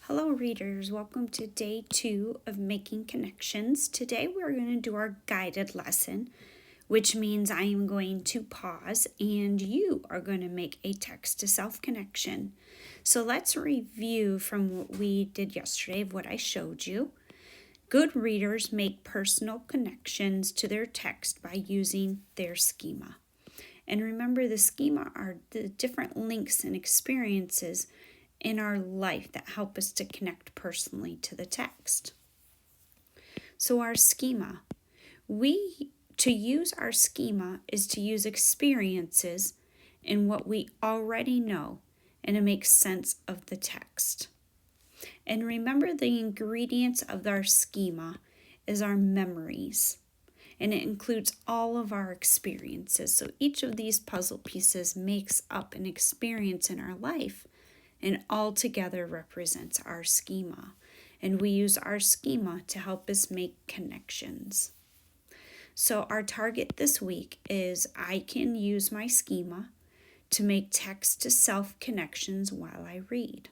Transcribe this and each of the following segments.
Hello readers, welcome to day 2 of Making Connections. Today we're going to do our guided lesson, which means I am going to pause and you are going to make a text to self connection. So let's review from what we did yesterday of what I showed you. Good readers make personal connections to their text by using their schema. And remember, the schema are the different links and experiences in our life that help us to connect personally to the text. So our schema, to use our schema is to use experiences in what we already know and to make sense of the text. And remember, the ingredients of our schema is our memories, and it includes all of our experiences. So each of these puzzle pieces makes up an experience in our life and all together represents our schema. And we use our schema to help us make connections. So our target this week is I can use my schema to make text to self connections while I read.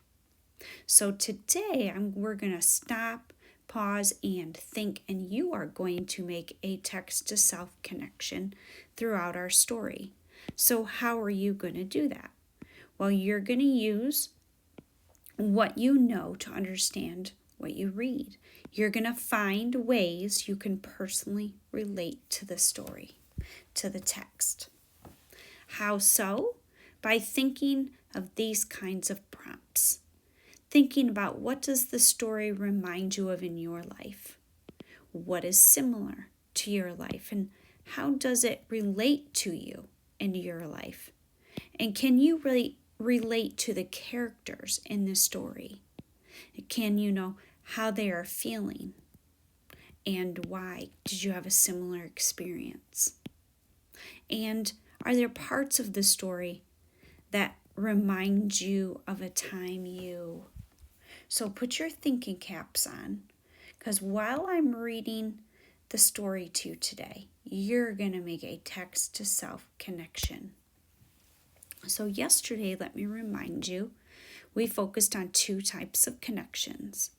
So today we're going to stop, pause, and think, and you are going to make a text to self connection throughout our story. So how are you going to do that? Well, you're going to use what you know to understand what you read. You're going to find ways you can personally relate to the story, to the text. How so? By thinking of these kinds of prompts. Thinking about, what does the story remind you of in your life? What is similar to your life, and how does it relate to you in your life? And can you really relate to the characters in the story? Can you know how they are feeling and why? Did you have a similar experience? And are there parts of the story that remind you of a time you... So put your thinking caps on, because while I'm reading the story to you today, you're going to make a text to self connection. So yesterday, let me remind you, we focused on 2 types of connections.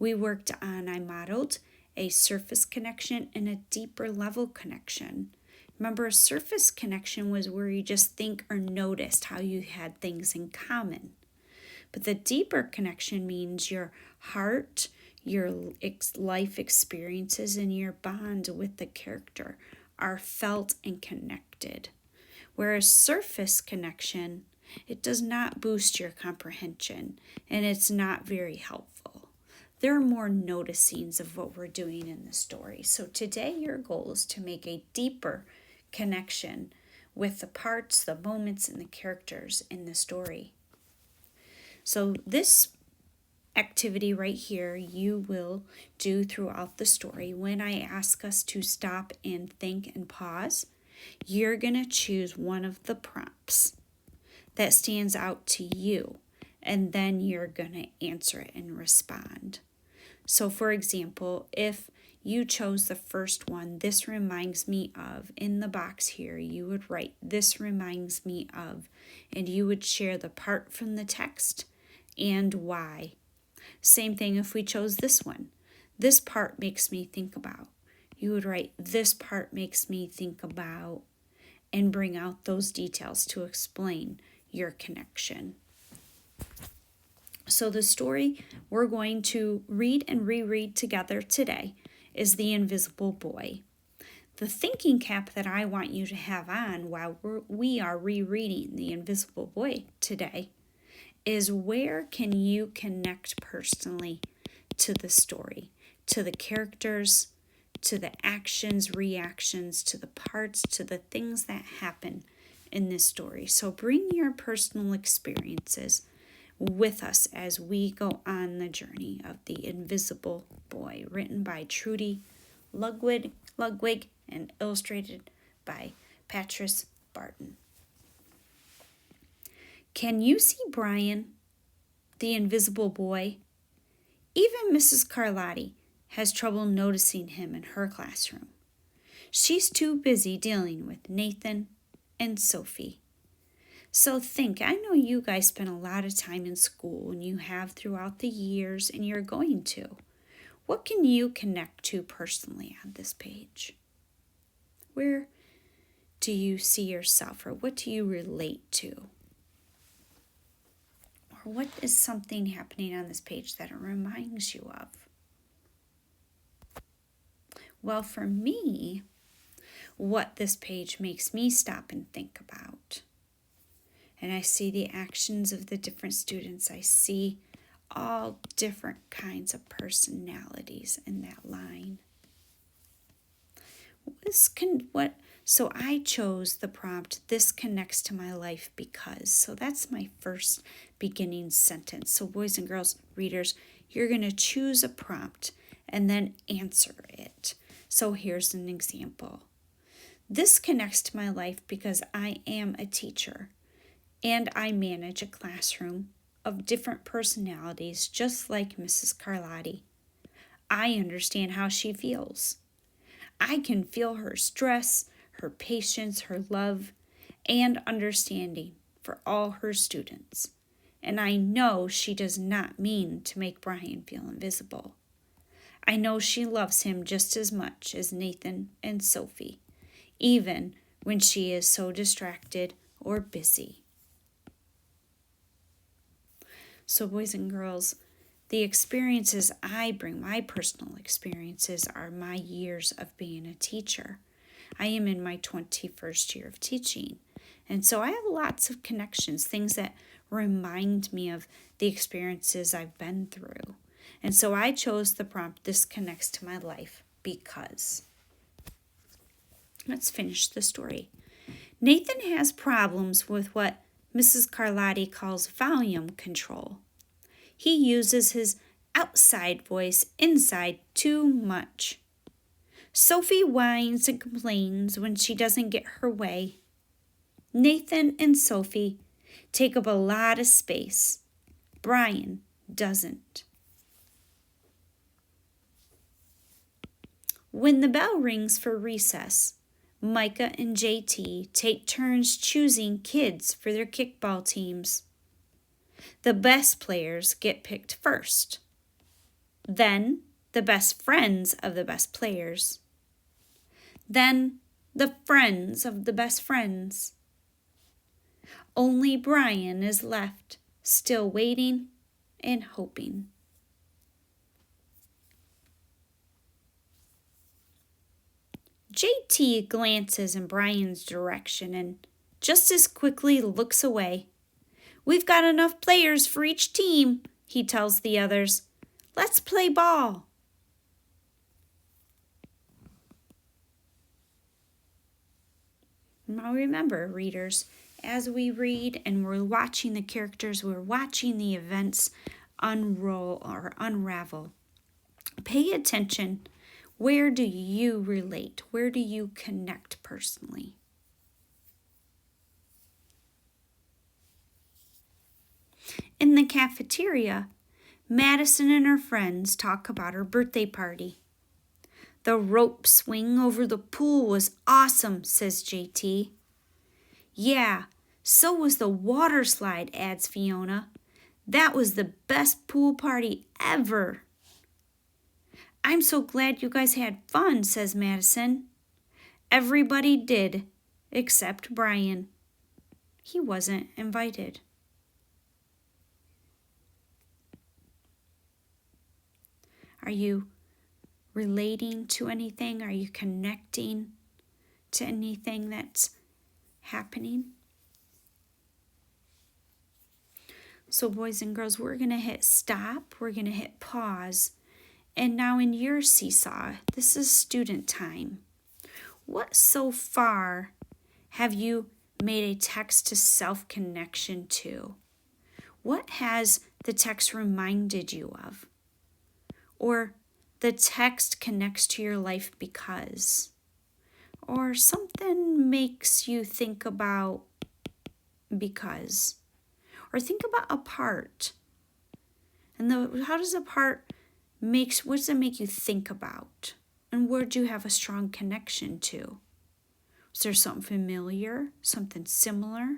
I modeled a surface connection and a deeper level connection. Remember, a surface connection was where you just think or noticed how you had things in common. But the deeper connection means your heart, your life experiences, and your bond with the character are felt and connected. Whereas surface connection, it does not boost your comprehension, and it's not very helpful. There are more noticings of what we're doing in the story. So today your goal is to make a deeper connection with the parts, the moments, and the characters in the story. So this activity right here you will do throughout the story. When I ask us to stop and think and pause, you're going to choose one of the prompts that stands out to you, and then you're going to answer it and respond. So for example, if you chose the first one, this reminds me of, in the box here, you would write, this reminds me of, and you would share the part from the text and why. Same thing if we chose this one. This part makes me think about. You would write, this part makes me think about, and bring out those details to explain your connection. So the story we're going to read and reread together today is The Invisible Boy. The thinking cap that I want you to have on while we are rereading The Invisible Boy today is, where can you connect personally to the story, to the characters, to the actions, reactions, to the parts, to the things that happen in this story. So bring your personal experiences with us as we go on the journey of The Invisible Boy, written by Trudy Ludwig and illustrated by Patrice Barton. Can you see Brian, the invisible boy? Even Mrs. Carlotti has trouble noticing him in her classroom. She's too busy dealing with Nathan and Sophie. So think, I know you guys spend a lot of time in school and you have throughout the years and you're going to. What can you connect to personally on this page? Where do you see yourself, or what do you relate to? Or what is something happening on this page that it reminds you of? Well, for me, what this page makes me stop and think about, and I see the actions of the different students. I see all different kinds of personalities in that line. So I chose the prompt, this connects to my life because. So that's my first beginning sentence. So boys and girls, readers, you're going to choose a prompt and then answer it. So here's an example. This connects to my life because I am a teacher and I manage a classroom of different personalities just like Mrs. Carlotti. I understand how she feels. I can feel her stress, her patience, her love, and understanding for all her students. And I know she does not mean to make Brian feel invisible. I know she loves him just as much as Nathan and Sophie, even when she is so distracted or busy. So boys and girls, the experiences I bring, my personal experiences, are my years of being a teacher. I am in my 21st year of teaching. And so I have lots of connections, things that remind me of the experiences I've been through. And so I chose the prompt, this connects to my life because. Let's finish the story. Nathan has problems with what Mrs. Carlotti calls volume control. He uses his outside voice inside too much. Sophie whines and complains when she doesn't get her way. Nathan and Sophie take up a lot of space. Brian doesn't. When the bell rings for recess, Micah and JT take turns choosing kids for their kickball teams. The best players get picked first. Then the best friends of the best players. Then the friends of the best friends. Only Brian is left, still waiting and hoping. JT glances in Brian's direction and just as quickly looks away. We've got enough players for each team, he tells the others. Let's play ball. Now remember, readers, as we read and we're watching the characters, we're watching the events unroll or unravel. Pay attention. Where do you relate? Where do you connect personally? In the cafeteria, Madison and her friends talk about her birthday party. The rope swing over the pool was awesome, says JT. Yeah, so was the water slide, adds Fiona. That was the best pool party ever. I'm so glad you guys had fun, says Madison. Everybody did, except Brian. He wasn't invited. Are you relating to anything? Are you connecting to anything that's happening? So boys and girls, we're going to hit stop. We're going to hit pause. And now in your seesaw, this is student time. What so far have you made a text to self-connection to? What has the text reminded you of? Or the text connects to your life because? Or something makes you think about because? Or think about a part. And how does a part what does it make you think about? And where do you have a strong connection to? Is there something familiar, something similar?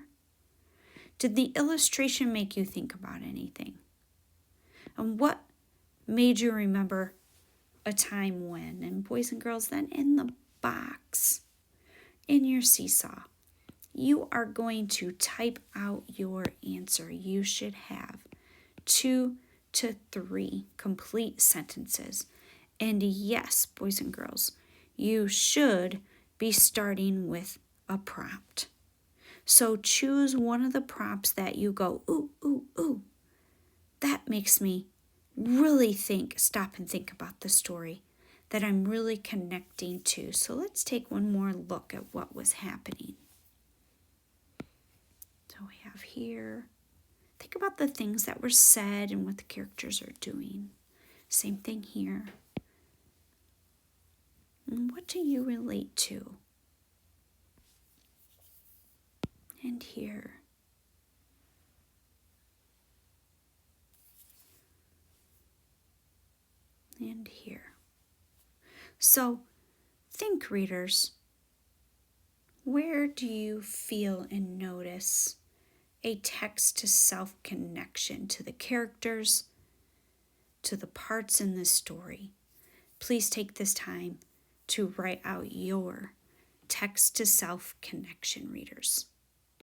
Did the illustration make you think about anything? And what made you remember a time when? And boys and girls, then in the box, in your seesaw, you are going to type out your answer. You should have 2 to 3 complete sentences. And yes, boys and girls, you should be starting with a prompt. So choose one of the prompts that you go, ooh, ooh, ooh. That makes me really stop and think about the story that I'm really connecting to. So let's take one more look at what was happening. So we have here, think about the things that were said and what the characters are doing. Same thing here. And what do you relate to? And here. And here. So think, readers, where do you feel and notice a text to self connection to the characters, to the parts in the story? Please take this time to write out your text to self connection, readers.